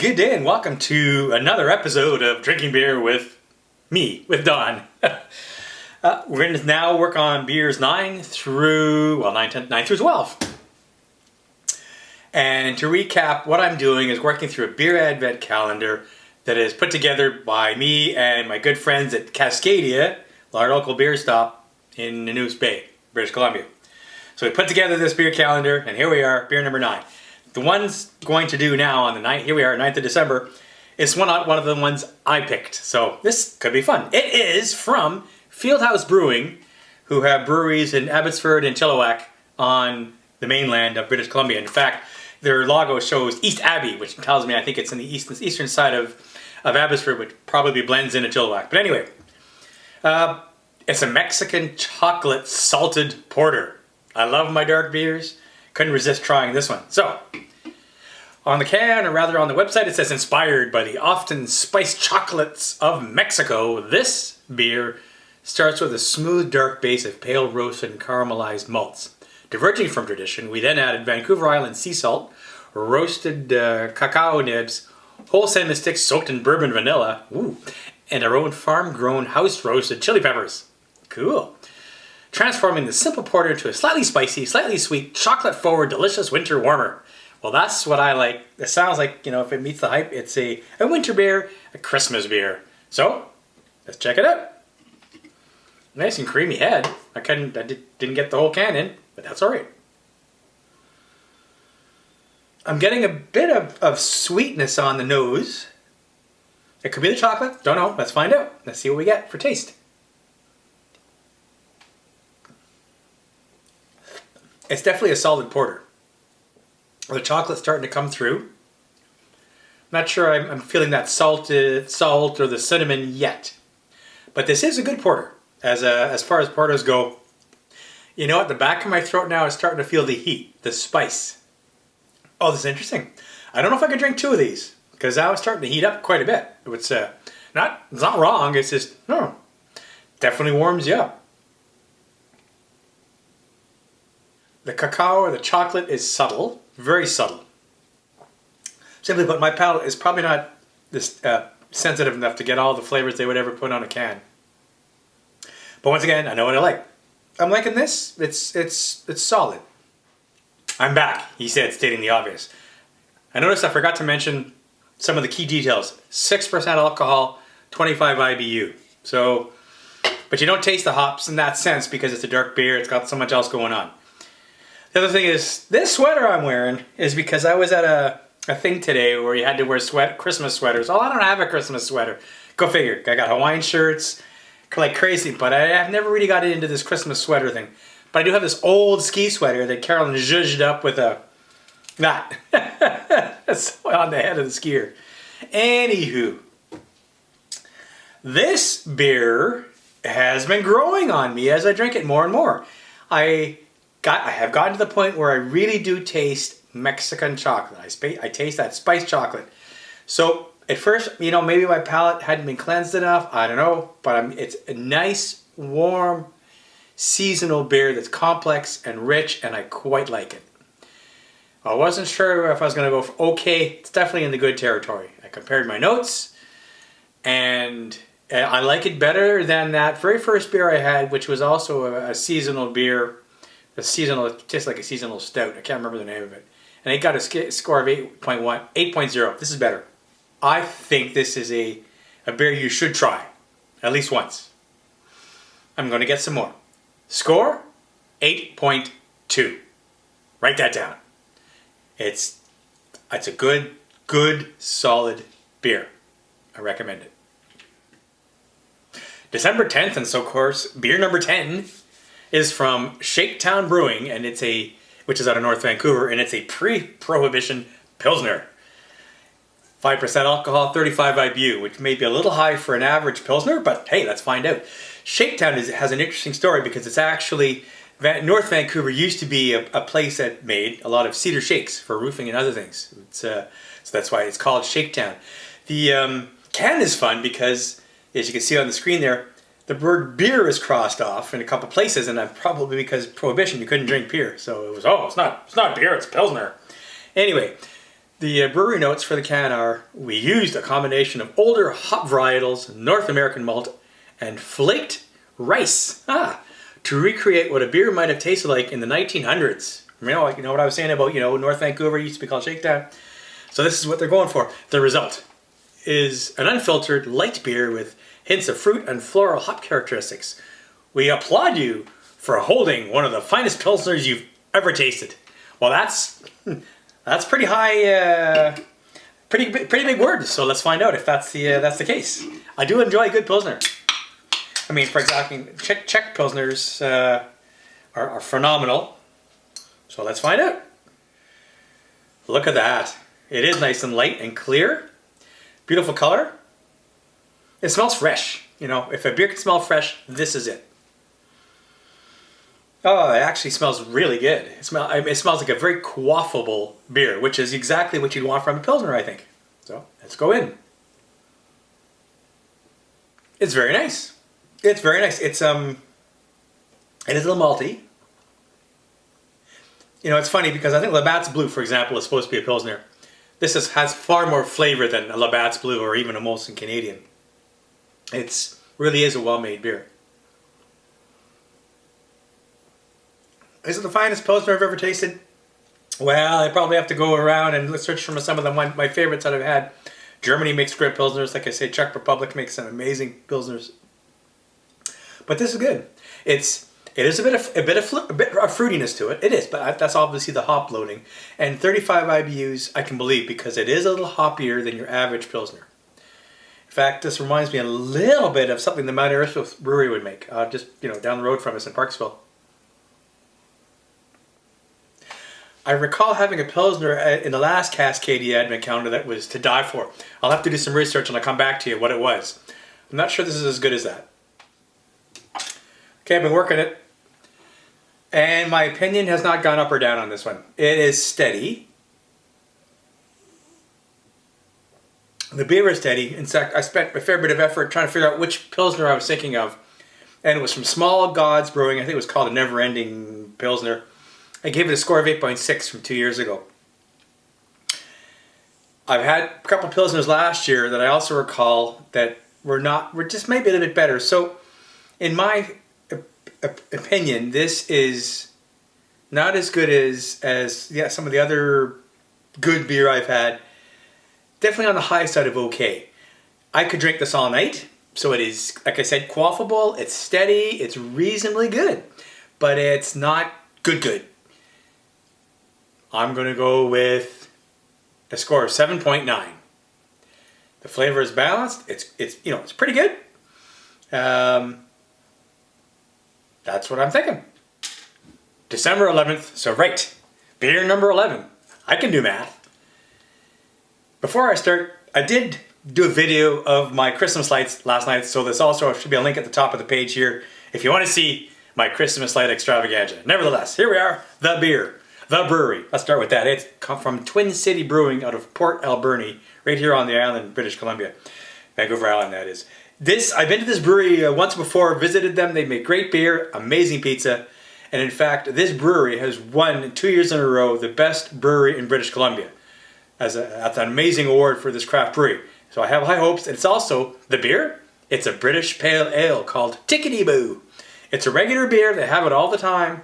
Good day and welcome to another episode of Drinking Beer with me, with Don. We're going to now work on beers 9 through 12. And to recap, what I'm doing is working through a beer advent calendar that is put together by me and my good friends at Cascadia, our local beer stop in Nanoose Bay, British Columbia. So we put together this beer calendar, and here we are, beer number 9. The one's going to do now on the 9th, here we are, 9th of December, is one of the ones I picked. So this could be fun. It is from Fieldhouse Brewing, who have breweries in Abbotsford and Chilliwack on the mainland of British Columbia. In fact, their logo shows East Abbey, which tells me I think it's in the eastern side of Abbotsford, which probably blends into Chilliwack. But anyway, it's a Mexican chocolate salted porter. I love my dark beers. Couldn't resist trying this one. So, on the can, or rather on the website, it says inspired by the often spiced chocolates of Mexico. This beer starts with a smooth dark base of pale roasted and caramelized malts. Diverging from tradition, we then added Vancouver Island sea salt, roasted cacao nibs, whole cinnamon sticks soaked in bourbon vanilla, and our own farm-grown house-roasted chili peppers. Cool. Transforming the simple porter into a slightly spicy, slightly sweet, chocolate-forward, delicious winter warmer. Well, that's what I like. It sounds like, if it meets the hype, it's a winter beer, a Christmas beer. So, let's check it out. Nice and creamy head. I didn't get the whole can in, but that's all right. I'm getting a bit of sweetness on the nose. It could be the chocolate. Don't know. Let's find out. Let's see what we get for taste. It's definitely a solid porter. The chocolate's starting to come through. I'm not sure I'm feeling that salt or the cinnamon yet. But this is a good porter. As far as porters go, you know what? The back of my throat now is starting to feel the heat, the spice. Oh, this is interesting. I don't know if I could drink 2 of these, because now it's starting to heat up quite a bit. It's not wrong, it's just, definitely warms you up. The cacao or the chocolate is subtle, very subtle. Simply put, my palate is probably not this sensitive enough to get all the flavors they would ever put on a can. But once again, I know what I like. I'm liking this. It's solid. I'm back, he said, stating the obvious. I noticed I forgot to mention some of the key details. 6% alcohol, 25 IBU. So, but you don't taste the hops in that sense because it's a dark beer. It's got so much else going on. The other thing is, this sweater I'm wearing is because I was at a thing today where you had to wear Christmas sweaters. Oh, I don't have a Christmas sweater. Go figure. I got Hawaiian shirts like crazy, but I've never really got into this Christmas sweater thing. But I do have this old ski sweater that Carolyn zhuzhed up with that's on the head of the skier. Anywho, this beer has been growing on me as I drink it more and more. I have gotten to the point where I really do taste Mexican chocolate. I taste that spiced chocolate. So at first, maybe my palate hadn't been cleansed enough. I don't know, but it's a nice, warm, seasonal beer that's complex and rich, and I quite like it. I wasn't sure if I was going to go for okay. It's definitely in the good territory. I compared my notes, and I like it better than that very first beer I had, which was also a seasonal beer. It tastes like a seasonal stout. I can't remember the name of it. And it got a score of 8.0. This is better. I think this is a beer you should try, at least once. I'm going to get some more. Score, 8.2. Write that down. It's a good, solid beer. I recommend it. December 10th, and so of course, beer number 10 is from Shaketown Brewing, and which is out of North Vancouver, and it's a pre-prohibition Pilsner. 5% alcohol, 35 IBU, which may be a little high for an average Pilsner, but hey, let's find out. Shaketown has an interesting story because it's actually, North Vancouver used to be a place that made a lot of cedar shakes for roofing and other things. So that's why it's called Shaketown. The can is fun because, as you can see on the screen there, the word beer is crossed off in a couple places, and probably because Prohibition, you couldn't drink beer. So it was, it's not beer, it's Pilsner. Anyway, The brewery notes for the can are: we used a combination of older hop varietals, North American malt, and flaked rice to recreate what a beer might have tasted like in the 1900s. You know what I was saying about, North Vancouver used to be called Shakedown? So this is what they're going for. The result is an unfiltered light beer with hints of fruit and floral hop characteristics. We applaud you for holding one of the finest pilsners you've ever tasted. Well, that's pretty high, pretty big words. So let's find out if that's the case. I do enjoy a good pilsner. I mean, for example, Czech pilsners are phenomenal. So let's find out. Look at that. It is nice and light and clear. Beautiful color. It smells fresh. If a beer can smell fresh, this is it. Oh, it actually smells really good. It smells like a very quaffable beer, which is exactly what you'd want from a pilsner, I think. So let's go in. It's very nice. It's very nice. It is a little malty. It's funny because I think Labatt's Blue, for example, is supposed to be a pilsner. This has far more flavor than a Labatt's Blue or even a Molson Canadian. It really is a well-made beer. Is it the finest pilsner I've ever tasted? Well, I probably have to go around and search for some of my favorites that I've had. Germany makes great pilsners. Like I say, Czech Republic makes some amazing pilsners. But this is good. It is a bit of fruitiness to it. It is, but that's obviously the hop loading. And 35 IBUs, I can believe, because it is a little hoppier than your average pilsner. In fact, this reminds me a little bit of something the Mount Everest Brewery would make, just down the road from us in Parksville. I recall having a pilsner in the last Cascadia Advent calendar that was to die for. I'll have to do some research and I'll come back to you what it was. I'm not sure this is as good as that. Okay, I've been working it. And my opinion has not gone up or down on this one. It is steady. The beer is steady. In fact, I spent a fair bit of effort trying to figure out which pilsner I was thinking of. And it was from Small Gods Brewing. I think it was called a Never Ending Pilsner. I gave it a score of 8.6 from 2 years ago. I've had a couple of pilsners last year that I also recall that were just maybe a little bit better. So, in my opinion, this is not as good as some of the other good beer I've had. Definitely on the high side of okay. I could drink this all night. So it is, like I said, quaffable. It's steady. It's reasonably good, but it's not good. I'm going to go with a score of 7.9. The flavor is balanced. It's pretty good. That's what I'm thinking. December 11th. So right, beer number 11. I can do math. Before I start, I did do a video of my Christmas lights last night. So there's also should be a link at the top of the page here if you want to see my Christmas light extravaganza. Nevertheless, here we are. The beer. The brewery. Let's start with that. It's come from Twin City Brewing out of Port Alberni, right here on the island, British Columbia. Vancouver Island, that is. I've been to this brewery once before, visited them. They make great beer, amazing pizza. And in fact, this brewery has won 2 years in a row the best brewery in British Columbia. That's an amazing award for this craft brewery. So I have high hopes. It's also the beer. It's a British pale ale called Tickety Boo. It's a regular beer. They have it all the time.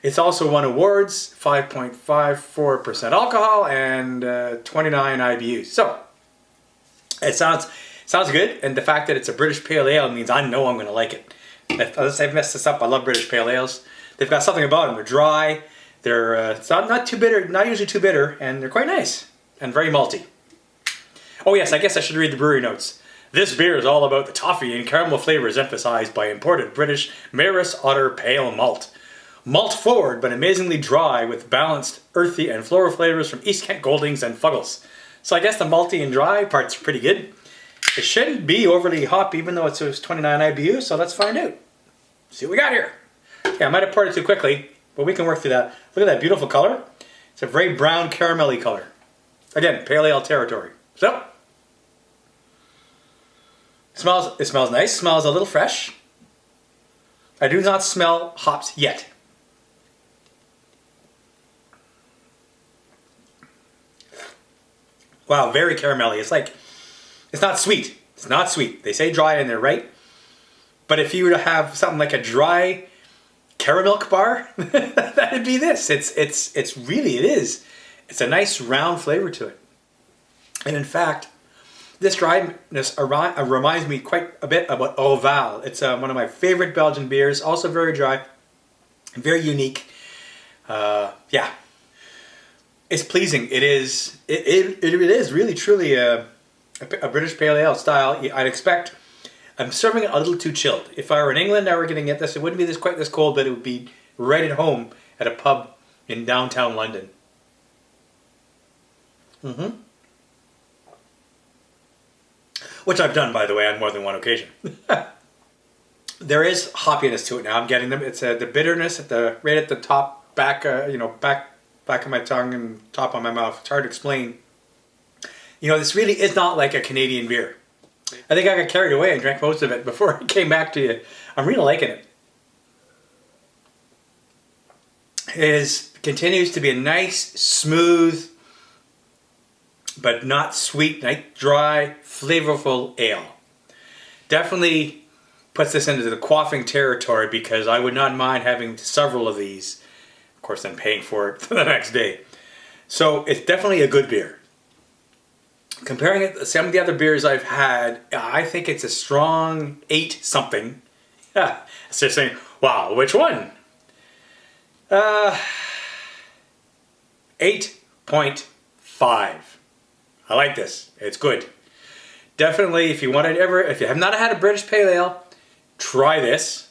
It's also won awards, 5.54% alcohol and 29 IBUs. So it sounds good, and the fact that it's a British pale ale means I know I'm going to like it. Unless I've messed this up, I love British pale ales. They've got something about them. They're dry. They're not too bitter, not usually too bitter, and they're quite nice and very malty. Oh yes, I guess I should read the brewery notes. This beer is all about the toffee and caramel flavors emphasized by imported British Maris Otter Pale Malt. Malt forward, but amazingly dry with balanced, earthy, and floral flavors from East Kent Goldings and Fuggles. So I guess the malty and dry part's pretty good. It shouldn't be overly hoppy, even though it says 29 IBU, so let's find out. See what we got here. Okay, I might have poured it too quickly, but we can work through that. Look at that beautiful color. It's a very brown caramelly color. Again, pale ale territory. So, it smells nice. It smells a little fresh. I do not smell hops yet. Wow, very caramelly. It's like, it's not sweet. It's not sweet. They say dry in there, right? But if you were to have something like a dry caramel bar, that'd be this. It's really, it is. It's a nice round flavor to it. And in fact, this dryness reminds me quite a bit about Oval. It's one of my favorite Belgian beers, also very dry, very unique. Yeah, it's pleasing. It is. It is really truly a British Pale Ale style. I'd expect. I'm serving it a little too chilled. If I were in England, I were going to get this. It wouldn't be quite this cold, but it would be right at home at a pub in downtown London. Which I've done, by the way, on more than one occasion. There is hoppiness to it now. I'm getting them. It's the bitterness at the right at the top, back of my tongue and top of my mouth. It's hard to explain. This really is not like a Canadian beer. I think I got carried away and drank most of it before I came back to you. I'm really liking it. It continues to be a nice, smooth, but not sweet, nice, dry, flavorful ale. Definitely puts this into the quaffing territory because I would not mind having several of these. Of course, I'm paying for it for the next day. So it's definitely a good beer. Comparing it to some of the other beers I've had, I think it's a strong 8 something. Yeah, it's just saying, wow, which one? 8.5. I like this. It's good. Definitely, if you have not had a British Pale Ale, try this.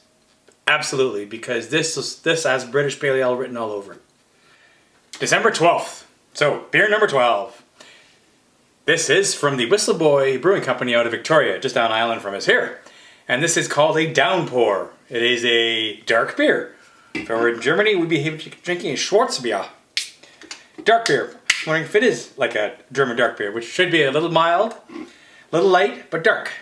Absolutely, because this has British Pale Ale written all over it. December 12th. So, beer number 12. This is from the Whistle Boy Brewing Company out of Victoria, just down island from us here. And this is called a Downpour. It is a dark beer. If I were in Germany, we'd be drinking a Schwarzbier. Dark beer. I'm wondering if it is like a German dark beer, which should be a little mild, a little light, but dark.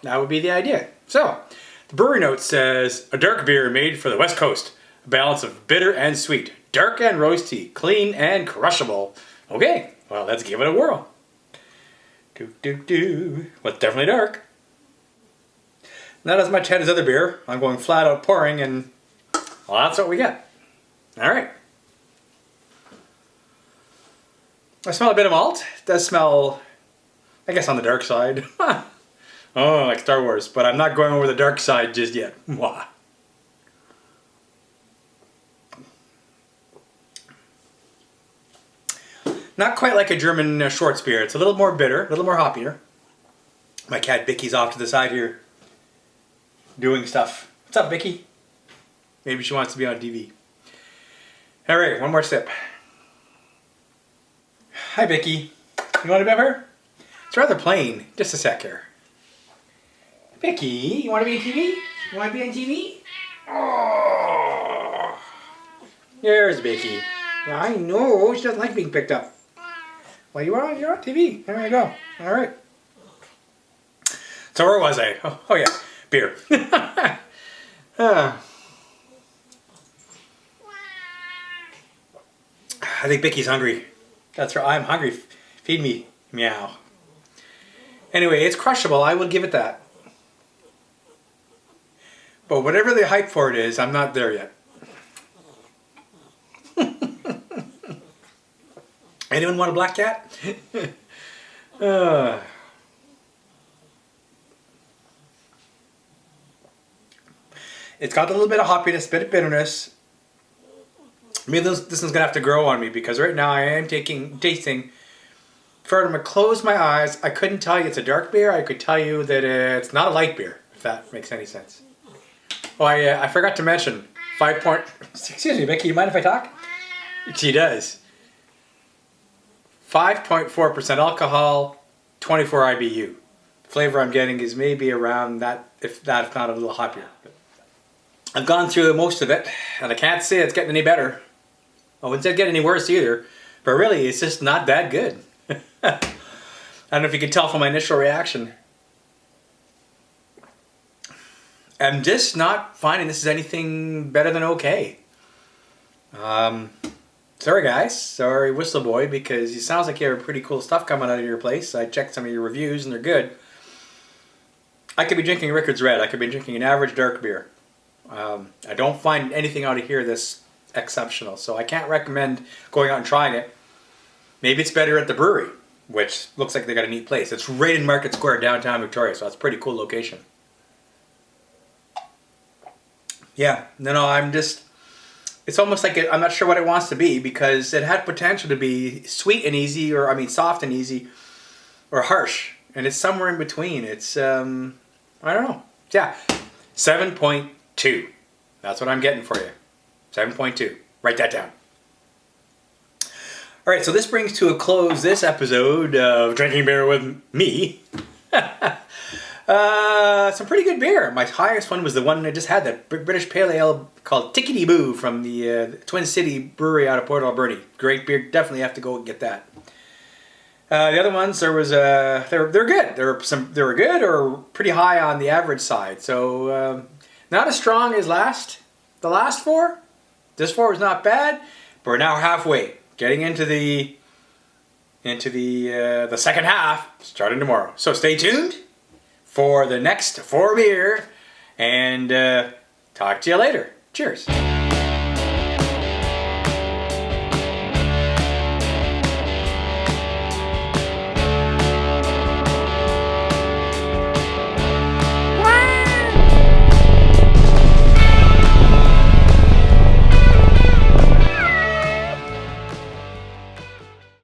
That would be the idea. So, the brewery note says, a dark beer made for the West Coast. A balance of bitter and sweet. Dark and roasty. Clean and crushable. Okay, well, let's give it a whirl. Well, it's definitely dark. Not as much head as other beer. I'm going flat out pouring, and well, that's what we get. All right. I smell a bit of malt. It does smell, I guess, on the dark side. Oh, like Star Wars. But I'm not going over the dark side just yet. Mwah. Not quite like a German Schwarzbier. It's a little more bitter, a little more hoppier. My cat Bicky's off to the side here doing stuff. What's up, Bicky? Maybe she wants to be on TV. All right, one more sip. Hi, Bicky. You want a bever? It's rather plain. Just a sec here. Bicky, you want to be on TV? You want to be on TV? Oh, there's Bicky. Yeah, I know. She doesn't like being picked up. Well, you're on TV. There you go. All right. So where was I? Oh yeah, beer. I think Bicky's hungry. That's right. I'm hungry. Feed me. Meow. Anyway, it's crushable. I will give it that. But whatever the hype for it is, I'm not there yet. Anyone want a black cat? It's got a little bit of hoppiness, a bit of bitterness. Maybe this one's going to have to grow on me because right now I am tasting. If I were to close my eyes, I couldn't tell you it's a dark beer. I could tell you that it's not a light beer, if that makes any sense. Oh, I forgot to mention, excuse me, Becky, you mind if I talk? She does. 5.4% alcohol, 24 IBU. Flavor I'm getting is maybe around that, if not a little hoppier. I've gone through most of it, and I can't say it's getting any better. I wouldn't say it's getting any worse either, but really, it's just not that good. I don't know if you can tell from my initial reaction. I'm just not finding this is anything better than okay. Sorry guys, sorry Whistleboy, because it sounds like you have pretty cool stuff coming out of your place. I checked some of your reviews and they're good. I could be drinking Rickard's Red. I could be drinking an average dark beer. I don't find anything out of here this exceptional, so I can't recommend going out and trying it. Maybe it's better at the brewery, which looks like they got a neat place. It's right in Market Square, downtown Victoria, so that's a pretty cool location. Yeah, no, it's almost like I'm not sure what it wants to be, because it had potential to be sweet and easy, or soft and easy, or harsh, and it's somewhere in between. It's I don't know. Yeah, 7.2. That's what I'm getting for you. 7.2. Write that down. All right, so this brings to a close this episode of Drinking Beer with me. Some pretty good beer. My highest one was the one I just had, that British Pale Ale called Tickety Boo from the Twin City Brewery out of Port Alberni. Great beer. Definitely have to go and get that. The other ones, they're good. They were good or pretty high on the average side. So not as strong as the last four. This four was not bad, but we're now halfway, getting into the second half, starting tomorrow. So stay tuned for the next 4 beer, and talk to you later. Cheers.